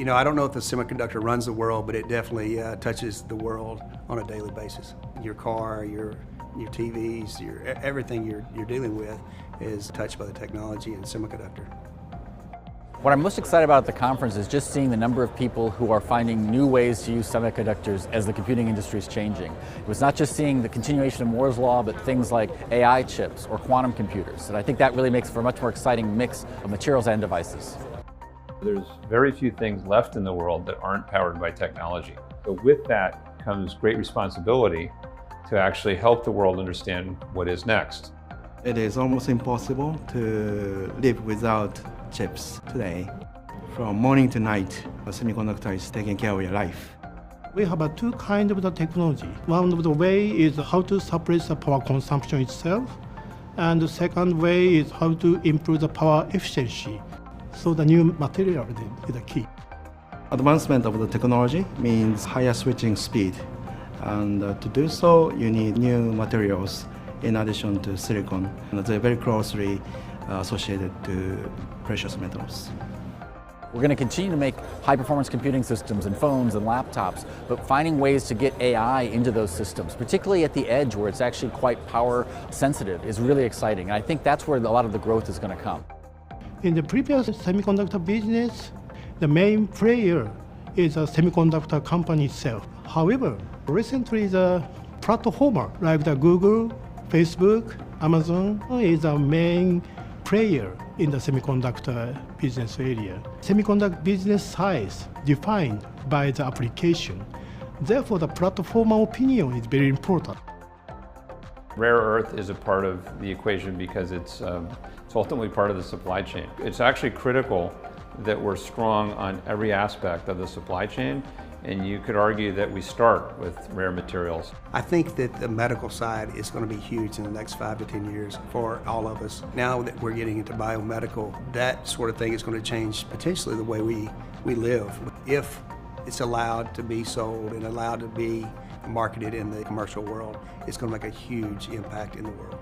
know, I don't know if the semiconductor runs the world, but it definitely touches the world on a daily basis. Your car, your TVs, everything you're dealing with is touched by the technology and semiconductor. What I'm most excited about at the conference is just seeing the number of people who are finding new ways to use semiconductors as the computing industry is changing. It was not just seeing the continuation of Moore's Law, but things like AI chips or quantum computers. And I think that really makes for a much more exciting mix of materials and devices. There's very few things left in the world that aren't powered by technology. So with that comes great responsibility to actually help the world understand what is next. It is almost impossible to live without chips today. From morning to night, a semiconductor is taking care of your life. We have two kinds of the technology. One of the way is how to suppress the power consumption itself, and the second way is how to improve the power efficiency. So the new material is the key. Advancement of the technology means higher switching speed, and to do so you need new materials in addition to silicon. And they're very closely associated to precious metals. We're going to continue to make high-performance computing systems and phones and laptops, but finding ways to get AI into those systems, particularly at the edge where it's actually quite power sensitive, is really exciting. And I think that's where a lot of the growth is going to come. In the previous semiconductor business, the main player is a semiconductor company itself. However, recently the platformer like the Google, Facebook, Amazon is a main player in the semiconductor business area. Semiconductor business size defined by the application. Therefore, the platformer opinion is very important. Rare earth is a part of the equation because it's ultimately part of the supply chain. It's actually critical that we're strong on every aspect of the supply chain, and you could argue that we start with rare materials. I think that the medical side is going to be huge in the next 5 to 10 years for all of us. Now that we're getting into biomedical, that sort of thing is going to change potentially the way we live. If it's allowed to be sold and allowed to be marketed in the commercial world, it's going to make a huge impact in the world.